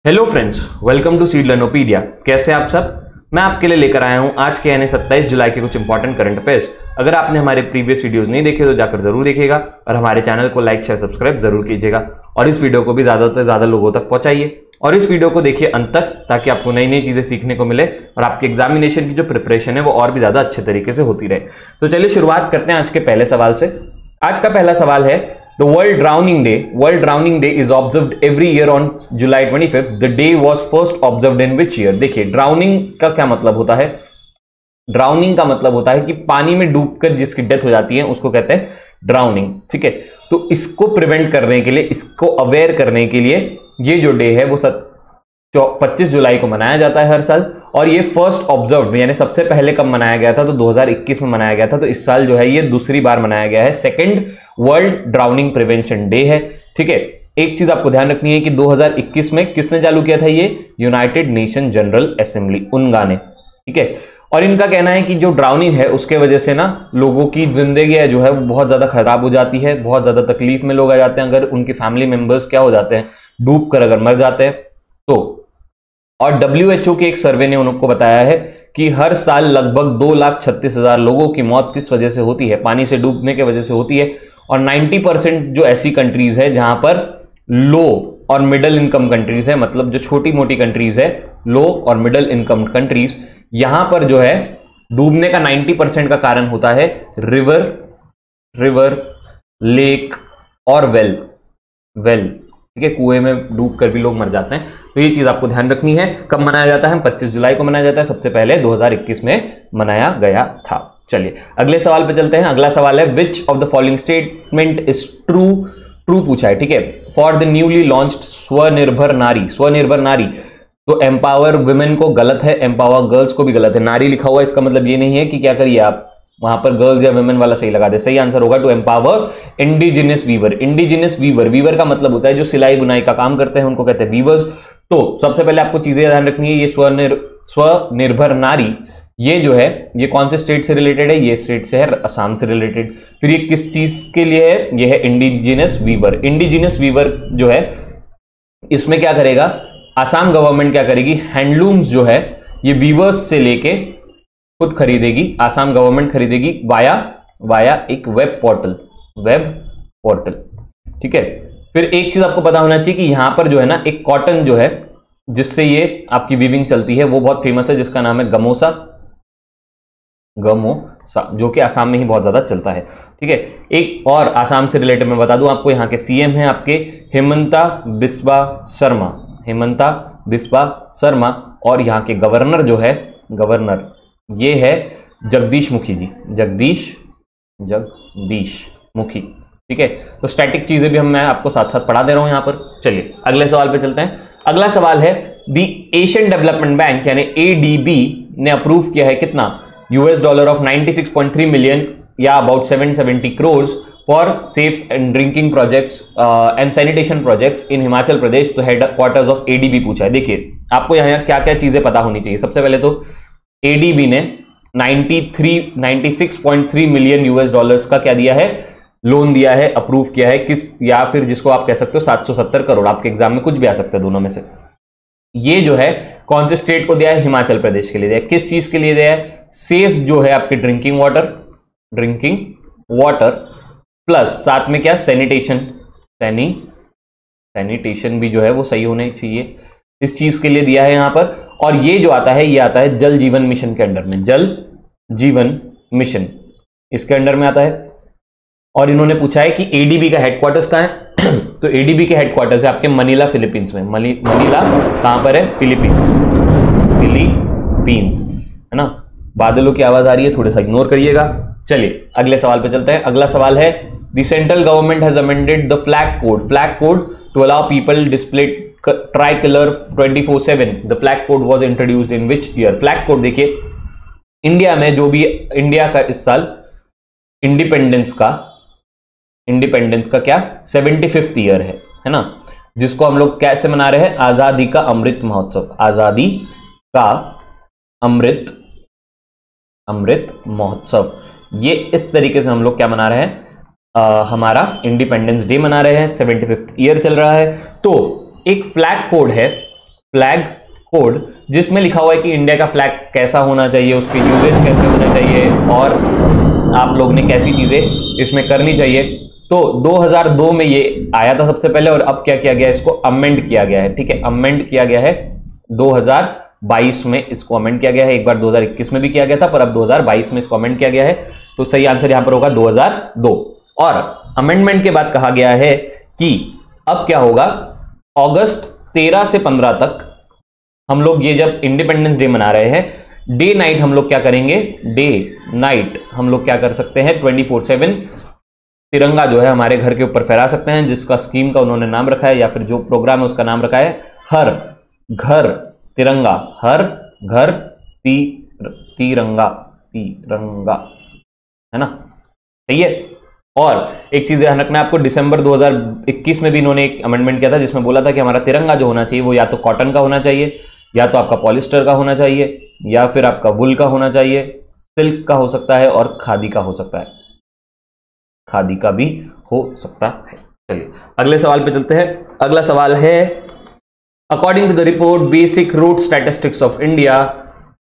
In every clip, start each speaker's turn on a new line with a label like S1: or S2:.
S1: Hello friends, welcome to सीडलर्नोपीडिया। कैसे आप सब? मैं आपके लिए लेकर आया हूं आज के यानी 27 जुलाई के कुछ इंपॉर्टेंट करंट अफेयर्स। अगर आपने हमारे प्रीवियस वीडियोस नहीं देखे तो जाकर जरूर देखिएगा और हमारे चैनल को लाइक शेयर सब्सक्राइब जरूर कीजिएगा और इस वीडियो को भी ज्यादा से ज्यादा लोगों तक पहुंचाइए और इस वीडियो को देखिए अंत तक ताकि आपको नई नई चीजें सीखने को मिले और आपकी एग्जामिनेशन की जो प्रिपरेशन है वो और भी ज्यादा अच्छे तरीके से होती रहे। तो चलिए शुरुआत करते हैं आज के पहले सवाल से। आज का पहला सवाल है, The World Drowning Day is observed every year on July 25th. The day was first observed in which year? देखिए, ड्राउनिंग का क्या मतलब होता है? ड्राउनिंग का मतलब होता है कि पानी में डूबकर जिसकी डेथ हो जाती है उसको कहते हैं ड्राउनिंग। ठीक है, तो इसको प्रिवेंट करने के लिए, इसको अवेयर करने के लिए ये जो डे है वो 25 जुलाई को मनाया जाता है हर साल। और ये फर्स्ट ऑब्जर्व यानी सबसे पहले कब मनाया गया था? तो 2021 में मनाया गया था। तो इस साल जो है ये दूसरी बार मनाया गया है। Second world drowning prevention day है। ठीक है, एक चीज आपको ध्यान रखनी है कि 2021 में किसने चालू किया था? ये यूनाइटेड नेशन जनरल असेंबली, उनगा ने। ठीक है, और इनका कहना है कि जो ड्राउनिंग है उसके वजह से ना लोगों की जिंदगी जो है वो बहुत ज्यादा खराब हो जाती है, बहुत ज्यादा तकलीफ में लोग आ जाते हैं अगर उनके फैमिली मेंबर्स क्या हो जाते हैं, डूब कर अगर मर जाते हैं तो। और WHO के एक सर्वे ने उनको बताया है कि हर साल लगभग 2,36,000 लोगों की मौत किस वजह से होती है? पानी से डूबने की वजह से होती है। और 90% जो ऐसी कंट्रीज है जहां पर लो और मिडिल इनकम कंट्रीज है, मतलब जो छोटी मोटी कंट्रीज है, लो और मिडिल इनकम कंट्रीज, यहां पर जो है डूबने का 90% का कारण होता है रिवर, लेक और वेल। ठीक है, कुएं में डूबकर भी लोग मर जाते हैं। तो ये चीज आपको ध्यान रखनी है। कब मनाया जाता है? 25 जुलाई को मनाया जाता है। सबसे पहले 2021 में मनाया गया था। चलिए अगले सवाल पे चलते हैं। अगला सवाल है, विच of the following statement is true पूछा है। ठीक है, फॉर द न्यूली लॉन्च्ड स्वनिर्भर नारी। तो एम्पावर वुमेन को गलत है, एम्पावर गर्ल्स को भी गलत है। नारी लिखा हुआ है, इसका मतलब ये नहीं है कि क्या करिए आप वहां पर गर्ल्स या वुमेन वाला सही लगा दे। सही आंसर होगा to empower indigenous weaver. Weaver का मतलब होता है जो सिलाई बुनाई का काम करते हैं, उनको कहते हैं वीवर्स। तो सबसे पहले आपको चीजें ध्यान रखनी है। ये स्वनिर्भर नारी ये जो है ये कौन से स्टेट से रिलेटेड है? ये स्टेट से है असम से रिलेटेड। फिर ये किस चीज के लिए है? ये है इंडिजिनस वीवर जो है इसमें क्या करेगा? असम गवर्नमेंट क्या करेगी? हैंडलूम्स जो है ये वीवर्स से लेके खुद खरीदेगी। आसाम गवर्नमेंट खरीदेगी वाया एक वेब पोर्टल। ठीक है, फिर एक चीज आपको पता होना चाहिए कि यहां पर जो है ना एक कॉटन जो है जिससे ये आपकी वीविंग चलती है वो बहुत फेमस है, जिसका नाम है गमोसा, जो कि आसाम में ही बहुत ज्यादा चलता है। ठीक है, एक और आसाम से रिलेटेड मैं बता दूं आपको, यहाँ के सीएम है आपके हिमंता बिस्वा शर्मा और यहाँ के गवर्नर जो है ये है जगदीश मुखी जी, जगदीश मुखी। ठीक है, तो स्टैटिक चीजें भी मैं आपको साथ साथ पढ़ा दे रहा हूं यहां पर। चलिए अगले सवाल पे चलते हैं। अगला सवाल है, द एशियन डेवलपमेंट बैंक यानी ADB ने अप्रूव किया है कितना? $96.3 मिलियन या about 770 crore for safe and drinking projects and sanitation projects in Himachal Pradesh. तो हेडक्वार्टर्स ऑफ ADB पूछा है। देखिए आपको यहाँ क्या क्या चीजें पता होनी चाहिए। सबसे पहले तो ADB ने 96.3 मिलियन $US का क्या दिया है? लोन दिया है, अप्रूव किया है। किस, या फिर जिसको आप कह सकते हो 770 करोड़, आपके एग्जाम में कुछ भी आ सकता है दोनों में से। ये जो है कौन से स्टेट को दिया है? हिमाचल प्रदेश के लिए दिया है। किस चीज के लिए दिया है? सेफ जो है आपके ड्रिंकिंग वाटर प्लस साथ में क्या? सैनिटेशन भी जो है वो सही होने चाहिए, इस चीज के लिए दिया है यहां पर। और ये जो आता है ये आता है जल जीवन मिशन के अंडर में, जल जीवन मिशन इसके अंडर में आता है। और इन्होंने पूछा है कि ADB का हेडक्वार्टर्स कहां है? तो ADB के हेडक्वार्टर्स है आपके मनीला, फिलीपींस में। मनीला कहां पर है? फिलीपींस है ना। बादलों की आवाज आ रही है, थोड़ा सा इग्नोर करिएगा। चलिए अगले सवाल पे चलते हैं। अगला सवाल है, the central government has amended the flag code to allow people display tricolour 24/7। The flag code was introduced in which year? Flag code देखिए इंडिया में जो भी इंडिया का इस साल इंडिपेंडेंस का क्या 75th ईयर है ना, जिसको हम लोग कैसे मना रहे हैं? आजादी का अमृत महोत्सव। ये इस तरीके से हम लोग क्या मना रहे हैं? हमारा इंडिपेंडेंस डे मना रहे हैं, 75th ईयर चल रहा है। तो एक फ्लैग कोड है फ्लैग कोड, जिसमें लिखा हुआ है कि इंडिया का फ्लैग कैसा होना चाहिए, उसकी यूजेज कैसे होना चाहिए और आप लोग ने कैसी चीजें इसमें करनी चाहिए। तो 2002 में ये आया था सबसे पहले, और अब क्या किया गया, इसको अमेंड किया गया है। ठीक है, अमेंड किया गया है 2022 में, इसको अमेंड किया गया है। एक बार 2021 में भी किया गया था, पर अब 2022 में इसको अमेंड किया गया है। तो सही आंसर यहां पर होगा 2002। और अमेंडमेंट के बाद कहा गया है कि अब क्या होगा, अगस्त 13 से 15 तक हम लोग ये जब इंडिपेंडेंस डे मना रहे हैं, डे नाइट हम लोग क्या करेंगे, डे नाइट हम लोग क्या कर सकते हैं, 24/7 तिरंगा जो है हमारे घर के ऊपर फहरा सकते हैं, जिसका स्कीम का उन्होंने नाम रखा है या फिर जो प्रोग्राम है उसका नाम रखा है हर घर तिरंगा, हर घर तिरंगा, तिरंगा, है ना, सही है। और एक चीज ध्यान रखना है आपको, दिसंबर 2021 में भी इन्होंने एक अमेंडमेंट किया था जिसमें बोला था कि हमारा तिरंगा जो होना चाहिए वो या तो कॉटन का होना चाहिए, या तो आपका पॉलिस्टर का होना चाहिए, या फिर आपका वुल का होना चाहिए, सिल्क का हो सकता है और खादी का हो सकता है, खादी का भी हो सकता है। चलिए अगले सवाल पे चलते हैं। अगला सवाल है, according to the report basic road statistics of India,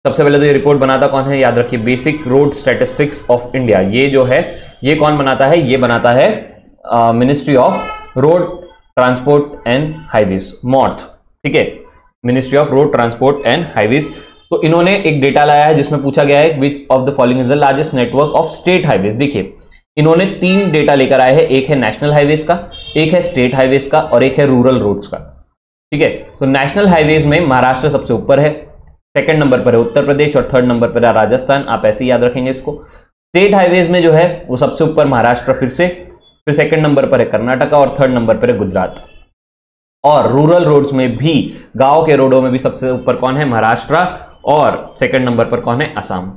S1: सबसे पहले तो ये रिपोर्ट बनाता कौन है, याद रखिए, basic road statistics of India. ये जो है ये कौन बनाता है, ये बनाता है ministry of road transport and highways, मॉर्थ। ठीक है, ministry of road transport and highways. तो इन्होंने एक डेटा लाया है जिसमें पूछा गया है विच of the following is the largest network of state highways. देखिए इन्होंने 3 डेटा लेकर आए हैं, एक है नेशनल हाईवेज का, एक है स्टेट हाईवेज का और एक है रूरल रोड्स का। ठीक है, तो नेशनल हाईवेज में महाराष्ट्र सबसे ऊपर है, सेकंड नंबर पर है उत्तर प्रदेश और थर्ड नंबर पर है राजस्थान, आप ऐसे ही याद रखेंगे इसको। स्टेट हाईवेज में जो है वो सबसे ऊपर महाराष्ट्र, फिर सेकंड नंबर पर है कर्नाटका और थर्ड नंबर पर है गुजरात। और रूरल रोड्स में भी, गांव के रोडों में भी सबसे ऊपर कौन है, महाराष्ट्र, और सेकंड नंबर पर कौन है, असम।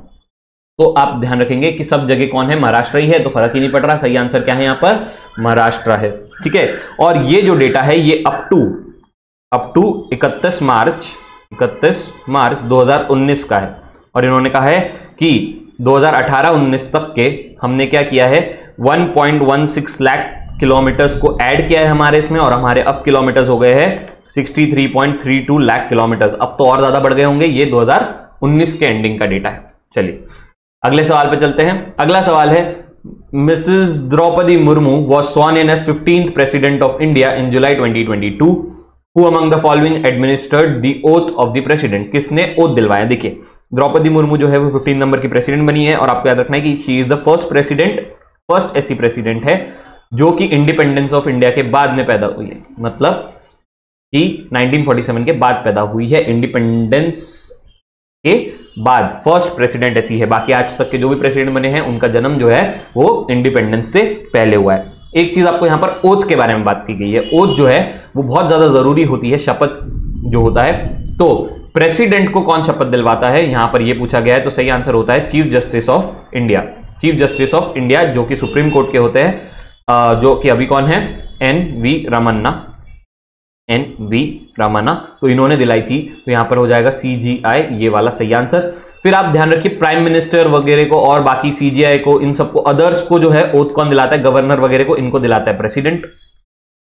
S1: तो आप ध्यान रखेंगे कि सब जगह कौन है, महाराष्ट्र ही है, तो फर्क ही नहीं पड़ रहा, सही आंसर क्या है यहां पर, महाराष्ट्र है। ठीक है, और ये जो डेटा है ये अप टू 31 मार्च 2019 का है। और इन्होंने कहा है कि 2018-19 तक के हमने क्या किया है, 1.16 लाख किलोमीटर्स को ऐड किया है हमारे इसमें, और हमारे अब किलोमीटर्स हो गए हैं 63.32 लाख किलोमीटर्स। अब तो और ज्यादा बढ़ गए होंगे, ये 2019 के एंडिंग का डेटा है। चलिए अगले सवाल पे चलते हैं। अगला सवाल है, Mrs Droupadi Murmu was sworn in as 15th president of India in July 2022। Who among the following administered the oath of the president, किसने ओथ दिलवाया। देखिए द्रौपदी मुर्मू जो है वो 15 नंबर की प्रेसिडेंट बनी है, और आपको याद रखना है कि शी इज द फर्स्ट ऐसी प्रेसिडेंट है जो कि इंडिपेंडेंस ऑफ इंडिया के बाद में पैदा हुई है, मतलब कि 1947 के बाद पैदा हुई है, इंडिपेंडेंस के बाद फर्स्ट प्रेसिडेंट ऐसी है। बाकी आज तक के जो भी प्रेसिडेंट बने हैं उनका जन्म जो है वो इंडिपेंडेंस से पहले हुआ है। एक चीज आपको यहां पर ओथ के बारे में बात की गई है, ओथ जो है वो बहुत ज्यादा जरूरी होती है, शपथ जो होता है। तो प्रेसिडेंट को कौन शपथ दिलवाता है, यहां पर ये पूछा गया है, तो सही आंसर होता है chief justice of India. Chief justice of India जो कि सुप्रीम कोर्ट के होते हैं, जो कि अभी कौन है, एन.वी. रामन्ना, तो इन्होंने दिलाई थी, तो यहां पर हो जाएगा CGI, ये वाला सही आंसर। फिर आप ध्यान रखिए प्राइम मिनिस्टर वगैरह को और बाकी CGI को, इन सबको, अदर्स को जो है ओथ कौन दिलाता है, गवर्नर वगैरह को, इनको दिलाता है प्रेसिडेंट।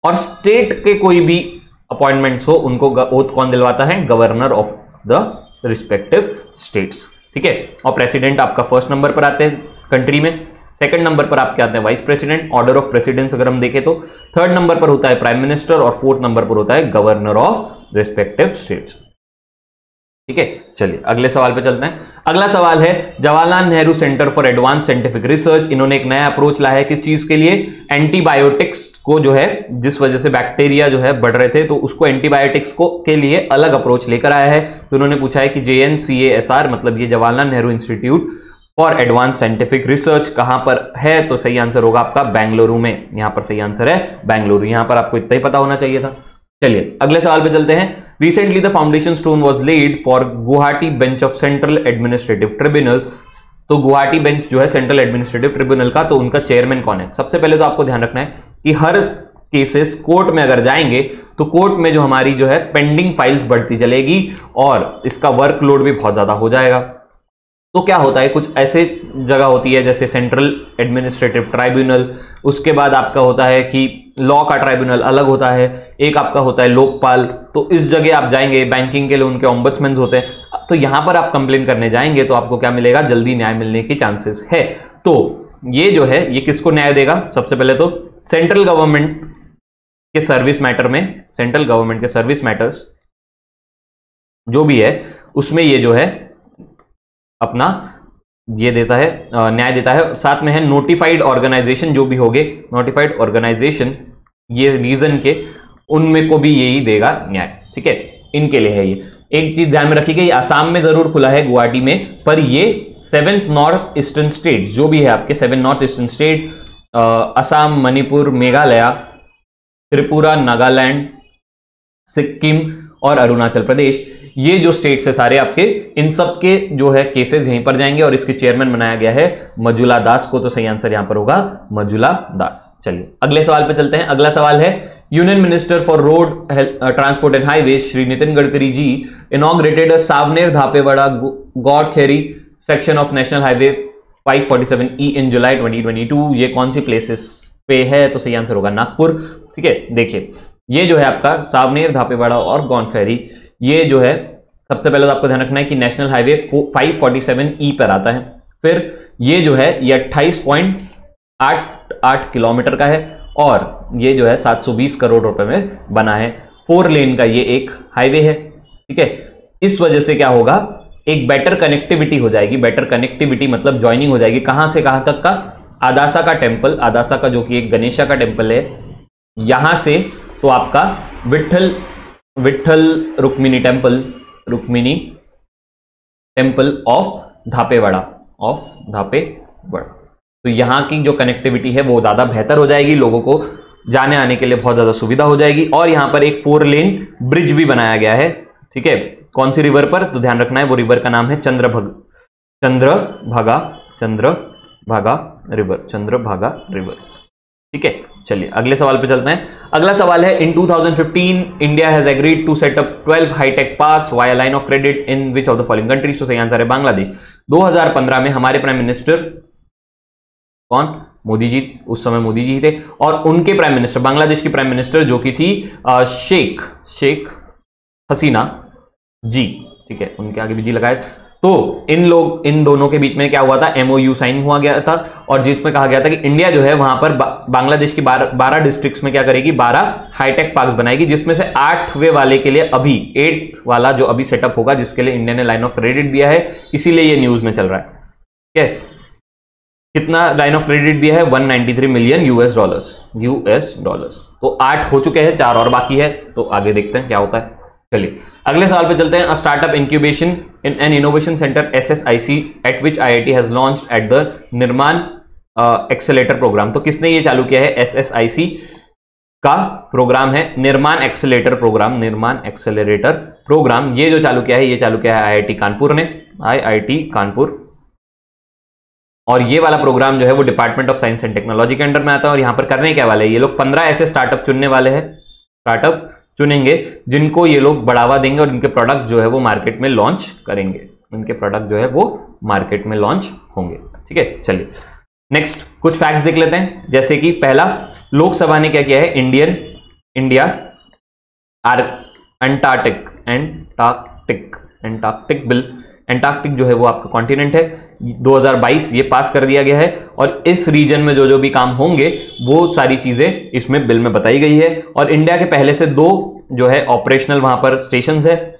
S1: और स्टेट के कोई भी अपॉइंटमेंट्स हो उनको ओथ कौन दिलवाता है, governor of the respective states. ठीक है, और प्रेसिडेंट आपका फर्स्ट नंबर पर आते हैं कंट्री में, सेकंड नंबर पर आपके आते हैं vice president, order of precedence अगर हम देखें तो, थर्ड नंबर पर होता है प्राइम मिनिस्टर और फोर्थ नंबर पर होता है गवर्नर ऑफ रिस्पेक्टिव स्टेट्स। ठीक है, चलिए अगले सवाल पे चलते हैं। अगला सवाल है, Jawaharlal Nehru centre for advance scientific research, इन्होंने एक नया अप्रोच लाया है किस चीज के लिए, एंटीबायोटिक्स को, जो है जिस वजह से बैक्टीरिया जो है बढ़ रहे थे, तो उसको एंटीबायोटिक्स को के लिए अलग अप्रोच लेकर आया है। तो उन्होंने पूछा है कि JNCASR, मतलब ये Jawaharlal Nehru institute for advance scientific research कहां पर है, तो सही आंसर होगा आपका बेंगलुरु में। यहां पर सही आंसर है बेंगलुरु, यहां पर आपको इतना ही पता होना चाहिए था। चलिए अगले सवाल पे चलते हैं। Recently the foundation stone was laid for Guwahati bench of central administrative tribunal. तो गुवाहाटी बेंच जो है सेंट्रल एडमिनिस्ट्रेटिव ट्रिब्यूनल का, तो उनका चेयरमैन कौन है। सबसे पहले तो आपको ध्यान रखना है कि हर केसेस कोर्ट में अगर जाएंगे तो कोर्ट में जो हमारी जो है पेंडिंग फाइल्स बढ़ती चलेगी और इसका वर्कलोड भी बहुत ज्यादा हो जाएगा। तो क्या होता है, कुछ ऐसे जगह होती है जैसे सेंट्रल एडमिनिस्ट्रेटिव ट्राइब्यूनल, उसके बाद आपका होता है कि लॉ का ट्राइब्यूनल अलग होता है, एक आपका होता है लोकपाल। तो इस जगह आप जाएंगे, बैंकिंग के लिए उनके ओम्बड्समैन होते हैं, तो यहां पर आप कंप्लेन करने जाएंगे तो आपको क्या मिलेगा, जल्दी न्याय मिलने के चांसेस है। तो ये जो है ये किसको न्याय देगा, सबसे पहले तो सेंट्रल गवर्नमेंट के सर्विस मैटर में, सेंट्रल गवर्नमेंट के सर्विस मैटर्स जो भी है उसमें ये जो है अपना ये देता है, न्याय देता है। साथ में है नोटिफाइड ऑर्गेनाइजेशन जो भी होंगे, नोटिफाइड ऑर्गेनाइजेशन ये रीजन के, उनमें को भी यही देगा न्याय, ठीक है, इनके लिए है ये। एक चीज ध्यान में रखिएगा, ये आसाम में जरूर खुला है गुवाहाटी में, पर ये 7 नॉर्थ ईस्टर्न स्टेट जो भी है आपके 7 north eastern state, Assam, Manipur, Meghalaya, Tripura, Nagaland, Sikkim और अरुणाचल प्रदेश, ये जो स्टेट्स है सारे आपके, इन सब के जो है केसेस यहीं पर जाएंगे और इसके चेयरमैन बनाया गया है मंजुला दास को। तो सही आंसर यहां पर होगा मंजुला दास। चलिए अगले सवाल पे चलते हैं। अगला सवाल है, union minister for road transport and highway Shri Nitin Gadkari ji inaugurated Savner Dhapewada Gaurkhedi section of national highway 547E in July 2022। ये कौन सी प्लेसेस पे है, तो सही आंसर होगा नागपुर, ठीक है। देखिए ये जो है आपका सावनेर धापेवाड़ा और गौड़खेरी, ये जो है सबसे पहले तो आपको ध्यान रखना है कि नेशनल हाईवे 547E पर आता है। फिर ये जो है ये 28.88 किलोमीटर का है और ये जो है 720 करोड़ रुपए में बना है। 4 लेन का ये एक हाईवे है, ठीक है। इस वजह से क्या होगा, एक बेटर कनेक्टिविटी हो जाएगी। बेटर कनेक्टिविटी मतलब ज्वाइनिंग हो जाएगी, कहां से कहां तक का, आदासा का टेम्पल, आदासा का जो कि एक गणेशा का टेम्पल है, यहां से तो आपका विठल रुक्मिणी टेम्पल ऑफ धापेवाड़ा, तो यहां की जो कनेक्टिविटी है वो ज्यादा बेहतर हो जाएगी, लोगों को जाने आने के लिए बहुत ज्यादा सुविधा हो जाएगी। और यहां पर एक 4 लेन ब्रिज भी बनाया गया है, ठीक है। कौन सी रिवर पर, तो ध्यान रखना है वो रिवर का नाम है चंद्रभागा रिवर, ठीक है। चलिए अगले सवाल पे चलते हैं। अगला सवाल है, in 2015 India has agreed to set up 12 hitech parks via line of credit in which of the following countries. तो सही आंसर है बांग्लादेश। 2015 में हमारे प्राइम मिनिस्टर कौन, मोदी जी, उस समय मोदी जी थे, और उनके प्राइम मिनिस्टर, बांग्लादेश की प्राइम मिनिस्टर जो कि थी शेख हसीना जी, ठीक है, उनके आगे भी जी लगाए। तो इन दोनों के बीच में क्या हुआ था, MOU साइन हुआ गया था, और जिसमें कहा गया था कि इंडिया जो है वहां पर बांग्लादेश की 12 डिस्ट्रिक्ट्स में क्या करेगी, 12 हाईटेक पार्क्स बनाएगी, जिसमें से 8वें वाले के लिए अभी 8th वाला जो अभी सेटअप होगा, जिसके लिए इंडिया ने लाइन ऑफ क्रेडिट दिया है, इसीलिए ये न्यूज में चल रहा है, ठीक है। कितना लाइन ऑफ क्रेडिट दिया है, $193 मिलियन US डॉलर्स। तो 8 हो चुके हैं, 4 और बाकी है, तो आगे देखते हैं क्या होता है। चलिए अगले सवाल पे चलते हैं। Startup incubation in an innovation centre SSIC eight which IIT has launched at the निर्माण एक्सेलेटर प्रोग्राम। तो किसने ये चालू किया है, SSIC का प्रोग्राम है निर्माण एक्सेलेरेटर प्रोग्राम। ये जो चालू किया है, ये चालू किया है IIT कानपुर ने, IIT कानपुर। और ये वाला प्रोग्राम जो है वो department of science and technology के अंडर में आता है। और यहां पर करने क्या वाले हैं ये लोग, 15 ऐसे स्टार्टअप चुनने वाले हैं, स्टार्टअप चुनेंगे जिनको ये लोग बढ़ावा देंगे और इनके प्रोडक्ट जो है वो मार्केट में लॉन्च करेंगे, इनके प्रोडक्ट जो है वो मार्केट में लॉन्च होंगे, ठीक है। चलिए नेक्स्ट कुछ फैक्ट्स देख लेते हैं। जैसे कि पहला, लोकसभा ने क्या किया है, इंडिया एंटार्क्टिक बिल, एंटार्क्टिक जो है वो आपका कॉन्टिनेंट है, 2022 ये पास कर दिया गया है। और इस रीजन में जो भी काम होंगे वो सारी चीजें इसमें बिल में बताई गई है। और इंडिया के पहले से 2 जो है ऑपरेशनल वहां पर स्टेशंस है,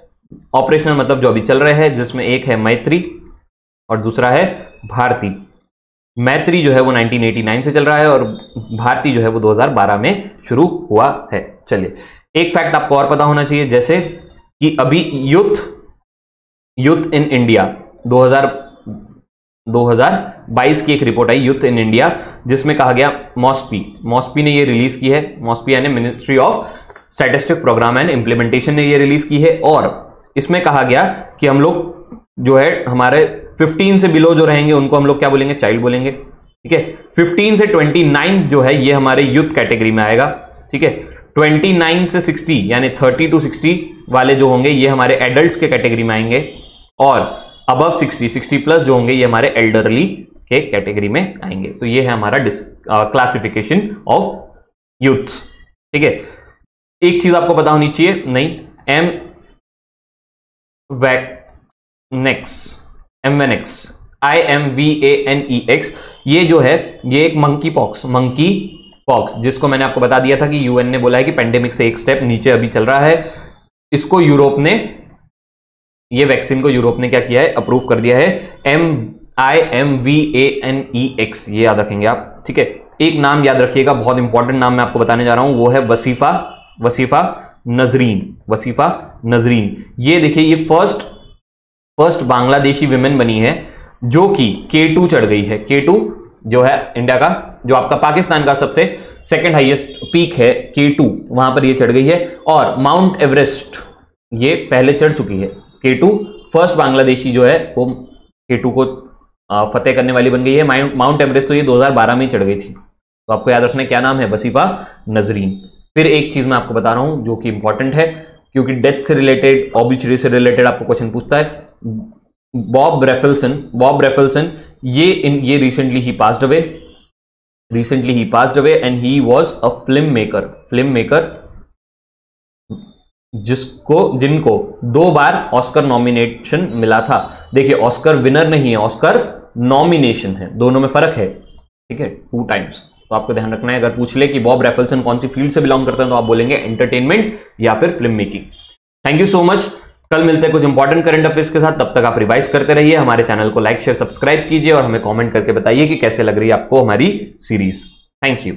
S1: ऑपरेशनल मतलब जो अभी चल रहे हैं, जिसमें एक है मैत्री और दूसरा है भारती। मैत्री जो है वो 1989 से चल रहा है और भारती जो है वो 2012 में शुरू हुआ है। चलिए एक फैक्ट आपको और पता होना चाहिए, जैसे कि अभी यूथ इन इंडिया 2022 की एक report I, youth in India, जिसमें कहा गया मॉस्पी ने ये रिलीज की है, मॉस्पी यानी ministry of statistic programme and implementation ने ये रिलीज की है। और इसमें कहा गया कि हम लोग जो है हमारे 15 से बिलो जो रहेंगे उनको हम लोग क्या बोलेंगे, चाइल्ड बोलेंगे, ठीक है। 15 से 29 जो है ये हमारे यूथ कैटेगरी में आएगा, ठीक है। 29 से 60 यानी 30 to 60 वाले जो होंगे ये हमारे एडल्ट्स के कैटेगरी में आएंगे, और अबव 60 प्लस जो होंगे ये हमारे एल्डरली के कैटेगरी में आएंगे। तो ये है हमारा क्लासिफिकेशन ऑफ यूथ्स, ठीक है। एक चीज आपको पता होनी चाहिए, नहीं, एमवेनेक्स, IMVANEX, ये जो है ये एक मंकी पॉक्स, जिसको मैंने आपको बता दिया था कि यूएन ने बोला है कि पेंडेमिक से एक स्टेप नीचे अभी चल रहा है। इसको यूरोप ने, ये वैक्सीन को यूरोप ने क्या किया है, अप्रूव कर दिया है। IMVANEX, ये याद रखेंगे आप, ठीक है। एक नाम याद रखिएगा, बहुत इंपॉर्टेंट नाम मैं आपको बताने जा रहा हूं, वो है वसीफा नजरीन। ये देखिए, ये फर्स्ट बांग्लादेशी विमेन बनी है जो कि K2 चढ़ गई है। K2 जो है इंडिया का, जो आपका पाकिस्तान का सबसे सेकंड हाईएस्ट पीक है, K2, वहां पर ये चढ़ गई है। और माउंट एवरेस्ट ये पहले चढ़ चुकी है। K2 फर्स्ट बांग्लादेशी जो है वो K2 को फतेह करने वाली बन गई है। माउंट एवरेस्ट तो ये 2012 में चढ़ गई थी। तो आपको याद रखना क्या नाम है, वसीफा नजरीन। फिर एक चीज मैं आपको बता रहा हूं जो कि इंपॉर्टेंट है, क्योंकि डेथ से रिलेटेड, ऑबिचुरी से रिलेटेड आपको क्वेश्चन पूछता है। बॉब रेफल्सन, ये recently he passed away and he was a film maker जिनको 2 बार ऑस्कर नॉमिनेशन मिला था। देखिए, ऑस्कर विनर नहीं है, ऑस्कर नॉमिनेशन है, दोनों में फर्क है, ठीक है, 2 टाइम्स। तो आपको ध्यान रखना है, अगर पूछ ले कि बॉब रेफल्सन कौन सी फील्ड से बिलोंग करते हैं, तो आप बोलेंगे एंटरटेनमेंट या फिर film making. Thank you so much. कल मिलते हैं कुछ इंपॉर्टेंट करंट अफेयर्स के साथ, तब तक आप रिवाइज करते रहिए। हमारे चैनल को लाइक शेयर सब्सक्राइब कीजिए और हमें कमेंट करके बताइए कि कैसे लग रही है आपको हमारी सीरीज। Thank you.